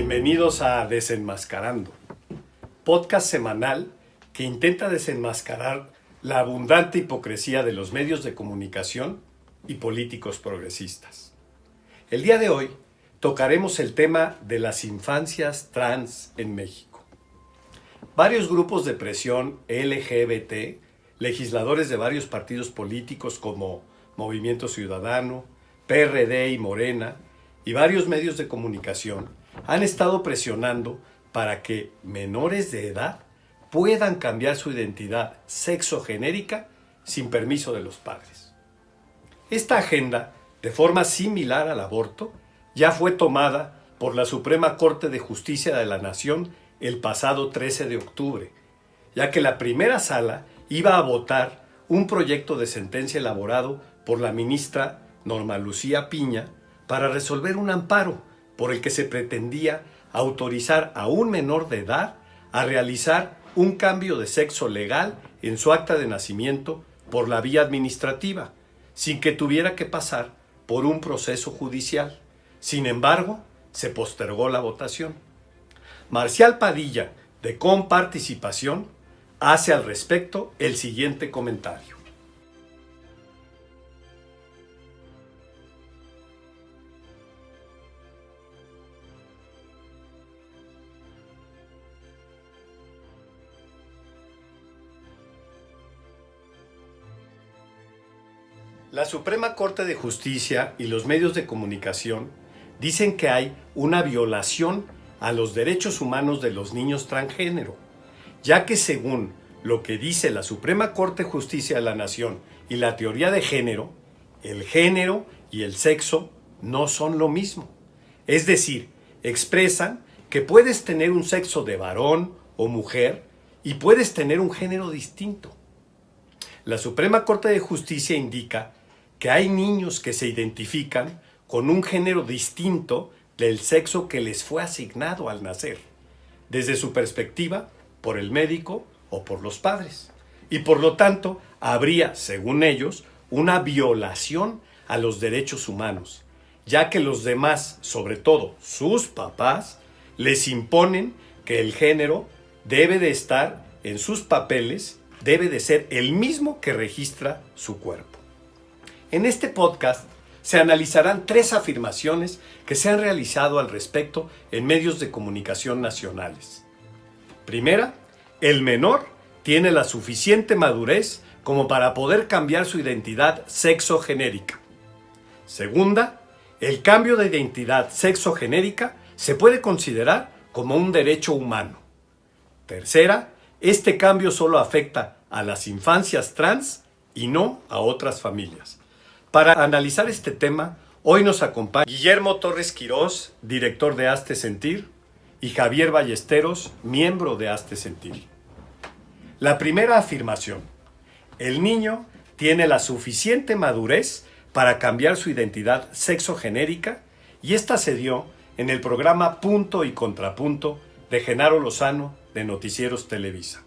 Bienvenidos a Desenmascarando, podcast semanal que intenta desenmascarar la abundante hipocresía de los medios de comunicación y políticos progresistas. El día de hoy tocaremos el tema de las infancias trans en México. Varios grupos de presión LGBT, legisladores de varios partidos políticos como Movimiento Ciudadano, PRD y Morena, y varios medios de comunicación han estado presionando para que menores de edad puedan cambiar su identidad sexogenérica sin permiso de los padres. Esta agenda, de forma similar al aborto, ya fue tomada por la Suprema Corte de Justicia de la Nación el pasado 13 de octubre, ya que la primera sala iba a votar un proyecto de sentencia elaborado por la ministra Norma Lucía Piña para resolver un amparo por el que se pretendía autorizar a un menor de edad a realizar un cambio de sexo legal en su acta de nacimiento por la vía administrativa, sin que tuviera que pasar por un proceso judicial. Sin embargo, se postergó la votación. Marcial Padilla, de Comparticipación, hace al respecto el siguiente comentario. La Suprema Corte de Justicia y los medios de comunicación dicen que hay una violación a los derechos humanos de los niños transgénero, ya que según lo que dice la Suprema Corte de Justicia de la Nación y la teoría de género, el género y el sexo no son lo mismo. Es decir, expresan que puedes tener un sexo de varón o mujer y puedes tener un género distinto. La Suprema Corte de Justicia indica que hay niños que se identifican con un género distinto del sexo que les fue asignado al nacer, desde su perspectiva, por el médico o por los padres. Y por lo tanto, habría, según ellos, una violación a los derechos humanos, ya que los demás, sobre todo sus papás, les imponen que el género debe de estar en sus papeles, debe de ser el mismo que registra su cuerpo. En este podcast se analizarán 3 afirmaciones que se han realizado al respecto en medios de comunicación nacionales. Primera, el menor tiene la suficiente madurez como para poder cambiar su identidad sexogenérica. Segunda, el cambio de identidad sexogenérica se puede considerar como un derecho humano. Tercera, este cambio solo afecta a las infancias trans y no a otras familias. Para analizar este tema, hoy nos acompaña Guillermo Torres Quirós, director de Hazte Sentir, y Javier Ballesteros, miembro de Hazte Sentir. La primera afirmación: el niño tiene la suficiente madurez para cambiar su identidad sexogenérica, y esta se dio en el programa Punto y Contrapunto de Genaro Lozano de Noticieros Televisa.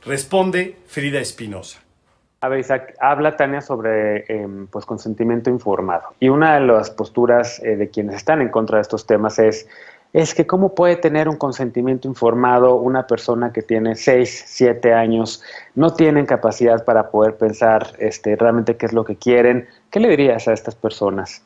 Responde Frida Espinosa. A ver, Isaac, habla Tania sobre consentimiento informado. Y una de las posturas de quienes están en contra de estos temas es que ¿cómo puede tener un consentimiento informado una persona que tiene 6, 7 años? No tienen capacidad para poder pensar realmente qué es lo que quieren. ¿Qué le dirías a estas personas?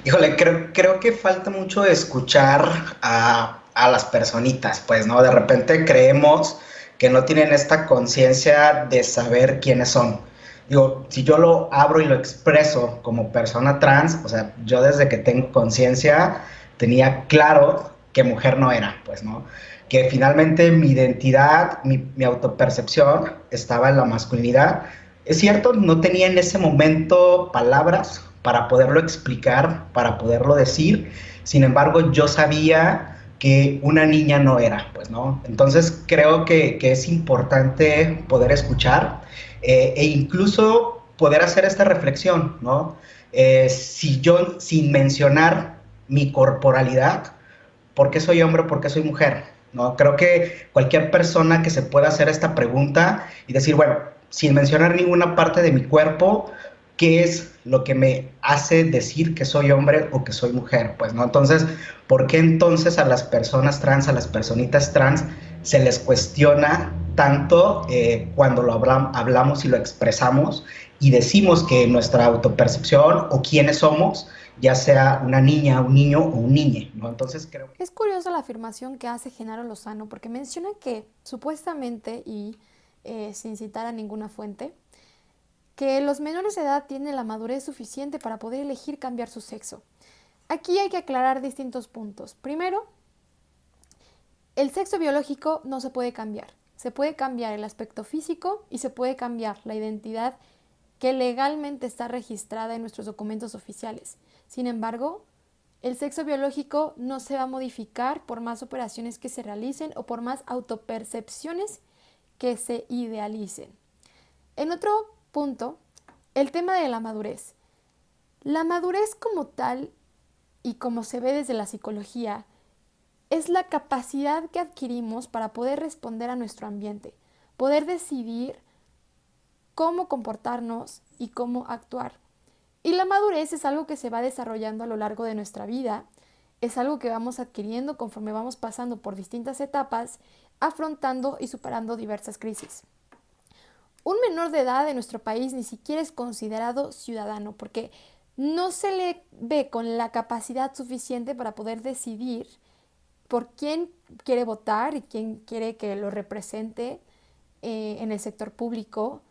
Híjole, creo que falta mucho escuchar a las personitas, pues, ¿no? De repente creemos que no tienen esta conciencia de saber quiénes son. Digo, si yo lo abro y lo expreso como persona trans, o sea, yo desde que tengo conciencia tenía claro que mujer no era, pues, ¿no? Que finalmente mi identidad, mi autopercepción estaba en la masculinidad. Es cierto, no tenía en ese momento palabras para poderlo explicar, para poderlo decir. Sin embargo, yo sabía que una niña no era, pues, ¿no? Entonces creo que es importante poder escuchar e incluso poder hacer esta reflexión, ¿no? Si yo, sin mencionar mi corporalidad, ¿por qué soy hombre o por qué soy mujer? ¿No? Creo que cualquier persona que se pueda hacer esta pregunta y decir, bueno, sin mencionar ninguna parte de mi cuerpo, ¿qué es lo que me hace decir que soy hombre o que soy mujer? Pues, ¿no? Entonces, ¿por qué entonces a las personas trans, a las personitas trans, se les cuestiona tanto cuando lo hablamos y lo expresamos y decimos que nuestra autopercepción o quiénes somos, ya sea una niña, un niño o un niñe, ¿no? Entonces creo que... Es curiosa la afirmación que hace Genaro Lozano porque menciona que supuestamente, y sin citar a ninguna fuente, que los menores de edad tienen la madurez suficiente para poder elegir cambiar su sexo. Aquí hay que aclarar distintos puntos. Primero, el sexo biológico no se puede cambiar. Se puede cambiar el aspecto físico y se puede cambiar la identidad que legalmente está registrada en nuestros documentos oficiales. Sin embargo, el sexo biológico no se va a modificar por más operaciones que se realicen o por más autopercepciones que se idealicen. En otro punto, el tema de la madurez. La madurez como tal, y como se ve desde la psicología, es la capacidad que adquirimos para poder responder a nuestro ambiente, poder decidir cómo comportarnos y cómo actuar. Y la madurez es algo que se va desarrollando a lo largo de nuestra vida, es algo que vamos adquiriendo conforme vamos pasando por distintas etapas, afrontando y superando diversas crisis. Un menor de edad en nuestro país ni siquiera es considerado ciudadano porque no se le ve con la capacidad suficiente para poder decidir por quién quiere votar y quién quiere que lo represente en el sector público.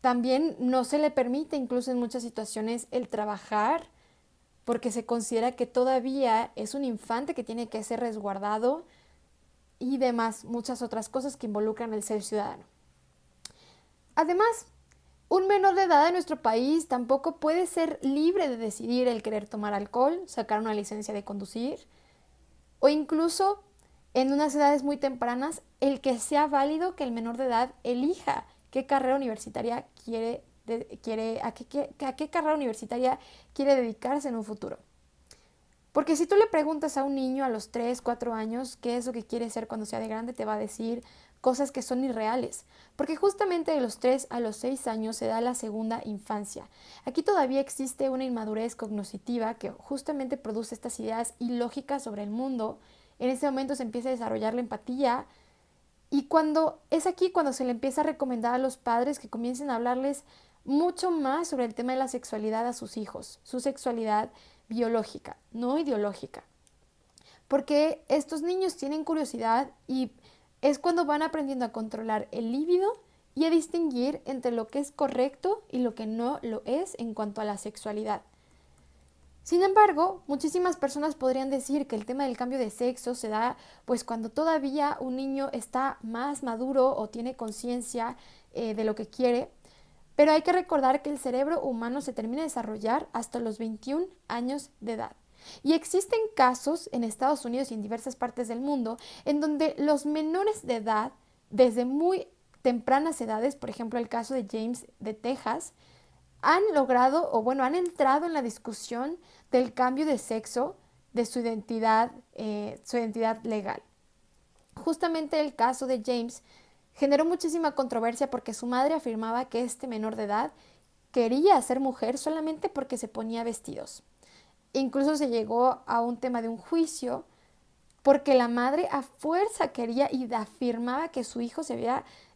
También no se le permite, incluso en muchas situaciones, el trabajar porque se considera que todavía es un infante que tiene que ser resguardado y demás, muchas otras cosas que involucran el ser ciudadano. Además, un menor de edad en nuestro país tampoco puede ser libre de decidir el querer tomar alcohol, sacar una licencia de conducir o incluso en unas edades muy tempranas el que sea válido que el menor de edad elija qué carrera universitaria a qué carrera universitaria quiere dedicarse en un futuro. Porque si tú le preguntas a un niño a los 3, 4 años qué es lo que quiere ser cuando sea de grande, te va a decir cosas que son irreales. Porque justamente de los 3 a los 6 años se da la segunda infancia. Aquí todavía existe una inmadurez cognitiva que justamente produce estas ideas ilógicas sobre el mundo. En ese momento se empieza a desarrollar la empatía. Y es aquí cuando se le empieza a recomendar a los padres que comiencen a hablarles mucho más sobre el tema de la sexualidad a sus hijos, su sexualidad biológica, no ideológica. Porque estos niños tienen curiosidad y es cuando van aprendiendo a controlar el líbido y a distinguir entre lo que es correcto y lo que no lo es en cuanto a la sexualidad. Sin embargo, muchísimas personas podrían decir que el tema del cambio de sexo se da pues cuando todavía un niño está más maduro o tiene conciencia de lo que quiere, pero hay que recordar que el cerebro humano se termina de desarrollar hasta los 21 años de edad. Y existen casos en Estados Unidos y en diversas partes del mundo en donde los menores de edad, desde muy tempranas edades, por ejemplo el caso de James de Texas, han logrado han entrado en la discusión del cambio de sexo de su identidad legal. Justamente el caso de James generó muchísima controversia porque su madre afirmaba que este menor de edad quería ser mujer solamente porque se ponía vestidos. Incluso se llegó a un tema de un juicio porque la madre a fuerza quería y afirmaba que su hijo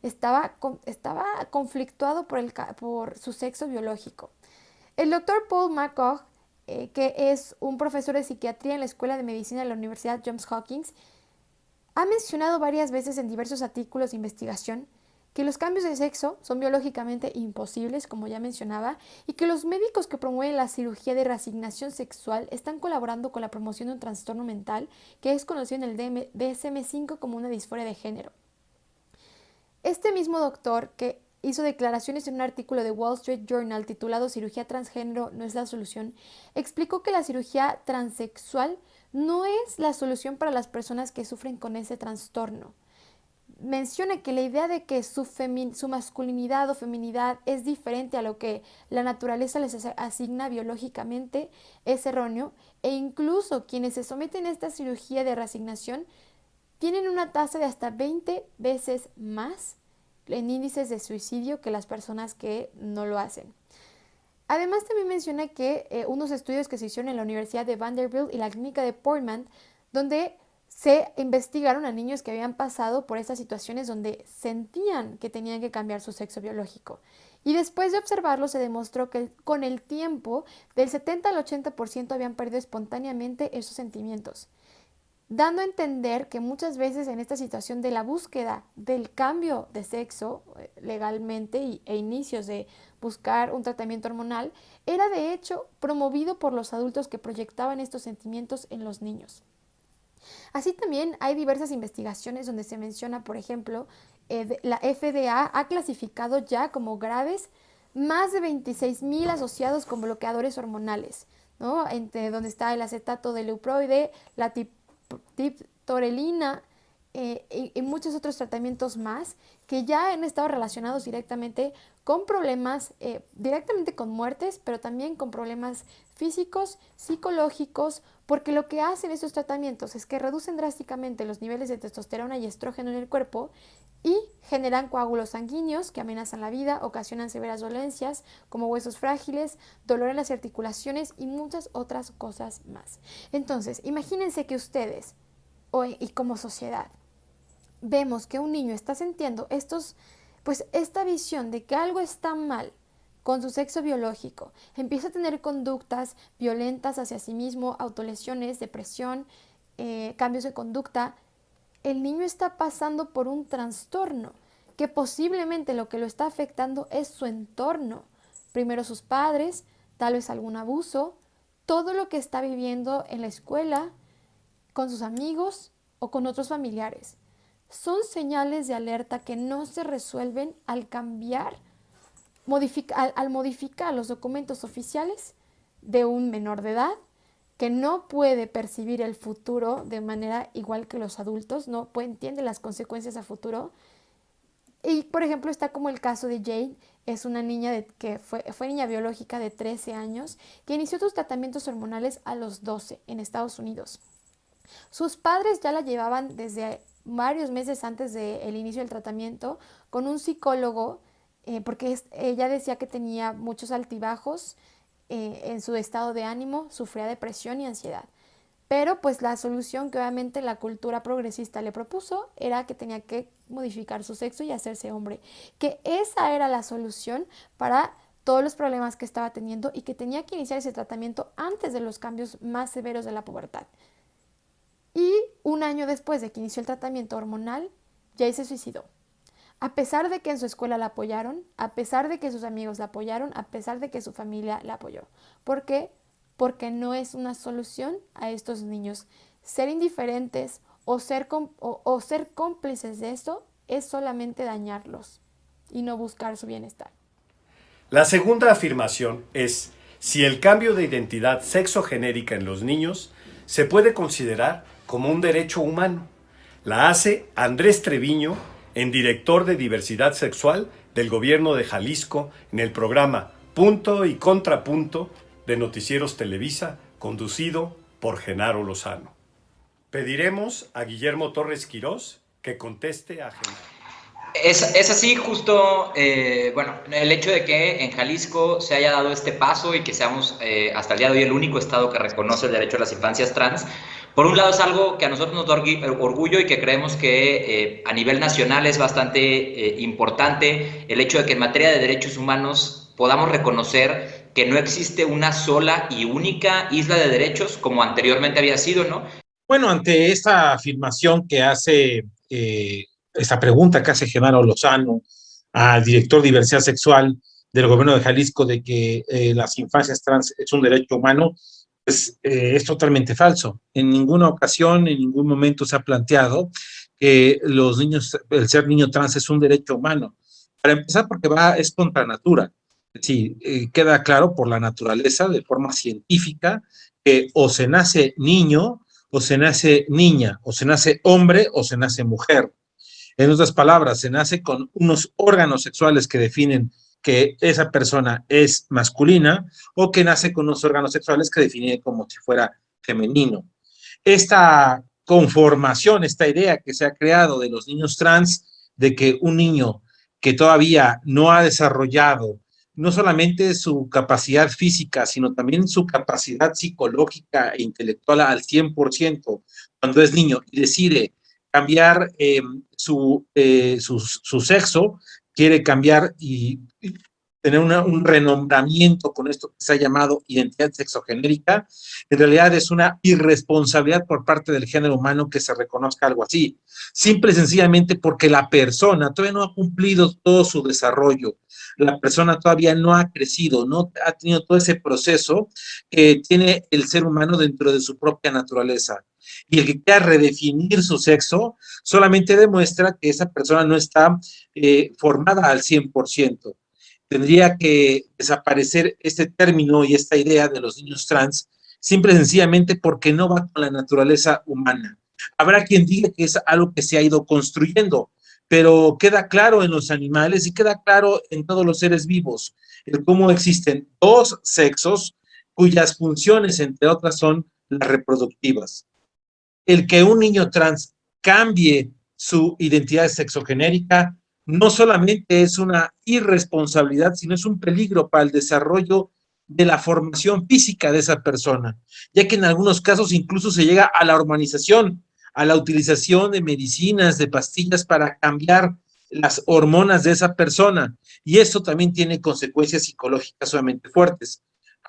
estaba conflictuado por su sexo biológico. El doctor Paul McCoy, que es un profesor de psiquiatría en la Escuela de Medicina de la Universidad Johns Hopkins, ha mencionado varias veces en diversos artículos de investigación que los cambios de sexo son biológicamente imposibles, como ya mencionaba, y que los médicos que promueven la cirugía de reasignación sexual están colaborando con la promoción de un trastorno mental que es conocido en el DSM-5 como una disforia de género. Este mismo doctor, que hizo declaraciones en un artículo de Wall Street Journal titulado Cirugía transgénero no es la solución, explicó que la cirugía transexual no es la solución para las personas que sufren con ese trastorno. Menciona que la idea de que su masculinidad o feminidad es diferente a lo que la naturaleza les asigna biológicamente es erróneo e incluso quienes se someten a esta cirugía de reasignación tienen una tasa de hasta 20 veces más en índices de suicidio que las personas que no lo hacen. Además, también menciona que unos estudios que se hicieron en la Universidad de Vanderbilt y la clínica de Portland, donde se investigaron a niños que habían pasado por estas situaciones donde sentían que tenían que cambiar su sexo biológico. Y después de observarlo se demostró que con el tiempo del 70 al 80% habían perdido espontáneamente esos sentimientos, dando a entender que muchas veces en esta situación de la búsqueda del cambio de sexo legalmente e inicios de buscar un tratamiento hormonal, era de hecho promovido por los adultos que proyectaban estos sentimientos en los niños. Así también hay diversas investigaciones donde se menciona, por ejemplo, la FDA ha clasificado ya como graves más de 26,000 asociados con bloqueadores hormonales, ¿no? Entre donde está el acetato de leuproide, la tiptorelina y muchos otros tratamientos más que ya han estado relacionados directamente con problemas, directamente con muertes, pero también con problemas físicos, psicológicos, porque lo que hacen estos tratamientos es que reducen drásticamente los niveles de testosterona y estrógeno en el cuerpo y generan coágulos sanguíneos que amenazan la vida, ocasionan severas dolencias como huesos frágiles, dolor en las articulaciones y muchas otras cosas más. Entonces, imagínense que ustedes, hoy y como sociedad, vemos que un niño está sintiendo esta visión de que algo está mal con su sexo biológico, empieza a tener conductas violentas hacia sí mismo, autolesiones, depresión, cambios de conducta. El niño está pasando por un trastorno que posiblemente lo que lo está afectando es su entorno. Primero sus padres, tal vez algún abuso, todo lo que está viviendo en la escuela, con sus amigos o con otros familiares. Son señales de alerta que no se resuelven al modificar los documentos oficiales de un menor de edad que no puede percibir el futuro de manera igual que los adultos, no entiende las consecuencias a futuro. Y, por ejemplo, está como el caso de Jade, es una niña que fue niña biológica de 13 años, que inició sus tratamientos hormonales a los 12 en Estados Unidos. Sus padres ya la llevaban desde varios meses antes del inicio del tratamiento con un psicólogo, porque ella decía que tenía muchos altibajos en su estado de ánimo, sufría depresión y ansiedad. Pero pues la solución que obviamente la cultura progresista le propuso era que tenía que modificar su sexo y hacerse hombre, que esa era la solución para todos los problemas que estaba teniendo y que tenía que iniciar ese tratamiento antes de los cambios más severos de la pubertad. Y un año después de que inició el tratamiento hormonal, Jay se suicidó. A pesar de que en su escuela la apoyaron, a pesar de que sus amigos la apoyaron, a pesar de que su familia la apoyó. ¿Por qué? Porque no es una solución a estos niños. Ser indiferentes o ser cómplices de esto es solamente dañarlos y no buscar su bienestar. La segunda afirmación es: si el cambio de identidad sexogenérica en los niños se puede considerar como un derecho humano. La hace Andrés Treviño, en director de diversidad sexual del gobierno de Jalisco, en el programa Punto y Contrapunto de Noticieros Televisa, conducido por Genaro Lozano. Pediremos a Guillermo Torres Quirós que conteste a Genaro. Es así, justo, el hecho de que en Jalisco se haya dado este paso y que seamos hasta el día de hoy el único estado que reconoce el derecho a las infancias trans, por un lado es algo que a nosotros nos da orgullo y que creemos que a nivel nacional es bastante importante el hecho de que en materia de derechos humanos podamos reconocer que no existe una sola y única isla de derechos como anteriormente había sido, ¿no? Bueno, ante esta afirmación que hace, esta pregunta que hace Genaro Lozano al director de diversidad sexual del gobierno de Jalisco de que las infancias trans es un derecho humano, pues es totalmente falso. En ninguna ocasión, en ningún momento se ha planteado que los niños, el ser niño trans es un derecho humano. Para empezar, porque es contra natura. Sí, queda claro por la naturaleza, de forma científica, que o se nace niño, o se nace niña, o se nace hombre, o se nace mujer. En otras palabras, se nace con unos órganos sexuales que definen que esa persona es masculina o que nace con unos órganos sexuales que definen como si fuera femenino. Esta conformación, esta idea que se ha creado de los niños trans, de que un niño que todavía no ha desarrollado no solamente su capacidad física, sino también su capacidad psicológica e intelectual al 100% cuando es niño y decide cambiar su sexo, quiere cambiar y tener un renombramiento con esto que se ha llamado identidad sexogenérica, en realidad es una irresponsabilidad por parte del género humano que se reconozca algo así, simple y sencillamente porque la persona todavía no ha cumplido todo su desarrollo, la persona todavía no ha crecido, no ha tenido todo ese proceso que tiene el ser humano dentro de su propia naturaleza. Y el que quiera redefinir su sexo solamente demuestra que esa persona no está formada al 100%. Tendría que desaparecer este término y esta idea de los niños trans, simple y sencillamente porque no va con la naturaleza humana. Habrá quien diga que es algo que se ha ido construyendo, pero queda claro en los animales y queda claro en todos los seres vivos, el cómo existen dos sexos cuyas funciones, entre otras, son las reproductivas. El que un niño trans cambie su identidad sexogenérica no solamente es una irresponsabilidad, sino es un peligro para el desarrollo de la formación física de esa persona, ya que en algunos casos incluso se llega a la hormonización, a la utilización de medicinas, de pastillas para cambiar las hormonas de esa persona, y esto también tiene consecuencias psicológicas sumamente fuertes.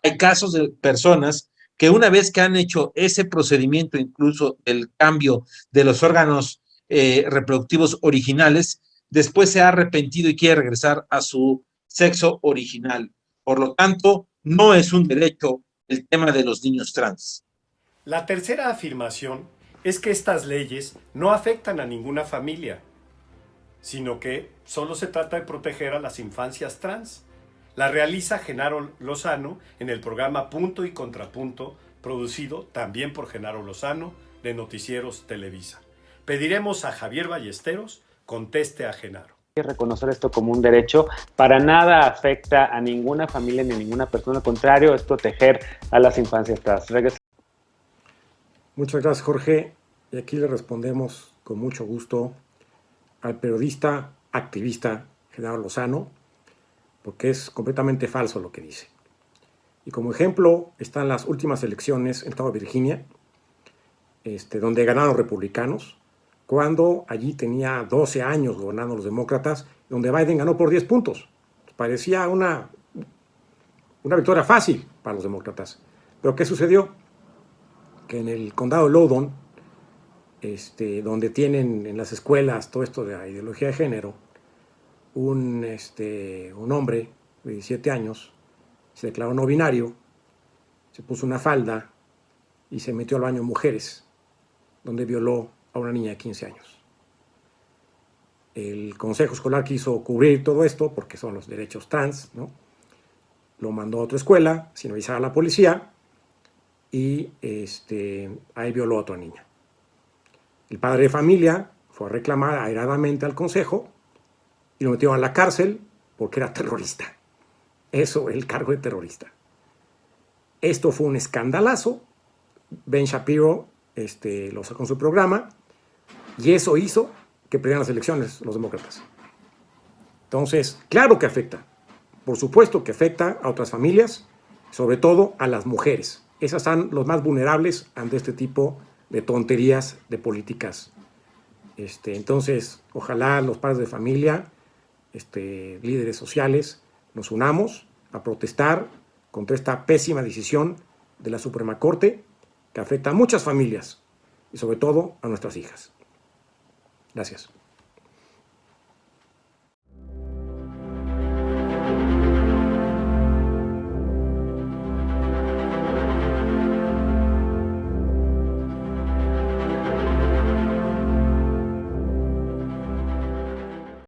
Hay casos de personas que una vez que han hecho ese procedimiento, incluso el cambio de los órganos reproductivos originales, después se ha arrepentido y quiere regresar a su sexo original. Por lo tanto, no es un derecho el tema de los niños trans. La tercera afirmación es que estas leyes no afectan a ninguna familia, sino que solo se trata de proteger a las infancias trans. La realiza Genaro Lozano en el programa Punto y Contrapunto, producido también por Genaro Lozano de Noticieros Televisa. Pediremos a Javier Ballesteros conteste a Genaro. Reconocer esto como un derecho para nada afecta a ninguna familia ni a ninguna persona, al contrario, es proteger a las infancias trans. Muchas gracias, Jorge. Y aquí le respondemos con mucho gusto al periodista activista Genaro Lozano, porque es completamente falso lo que dice. Y como ejemplo están las últimas elecciones en el estado de Virginia, donde ganaron los republicanos, cuando allí tenía 12 años gobernando los demócratas, donde Biden ganó por 10 puntos. Parecía una victoria fácil para los demócratas. Pero ¿qué sucedió? Que en el condado de Loudoun, donde tienen en las escuelas todo esto de la ideología de género, un hombre de 17 años se declaró no binario, se puso una falda y se metió al baño de mujeres, donde violó a una niña de 15 años. El consejo escolar quiso cubrir todo esto porque son los derechos trans, ¿no? Lo mandó a otra escuela sin avisar a la policía y ahí violó a otra niña. El padre de familia fue a reclamar airadamente al consejo y lo metieron a la cárcel porque era terrorista. Eso, el cargo de terrorista. Esto fue un escandalazo. Ben Shapiro lo sacó en su programa y eso hizo que perdieran las elecciones los demócratas. Entonces, claro que afecta. Por supuesto que afecta a otras familias, sobre todo a las mujeres. Esas son los más vulnerables ante este tipo de tonterías de políticas. Entonces, ojalá los padres de familia, líderes sociales, nos unamos a protestar contra esta pésima decisión de la Suprema Corte que afecta a muchas familias y sobre todo a nuestras hijas. Gracias.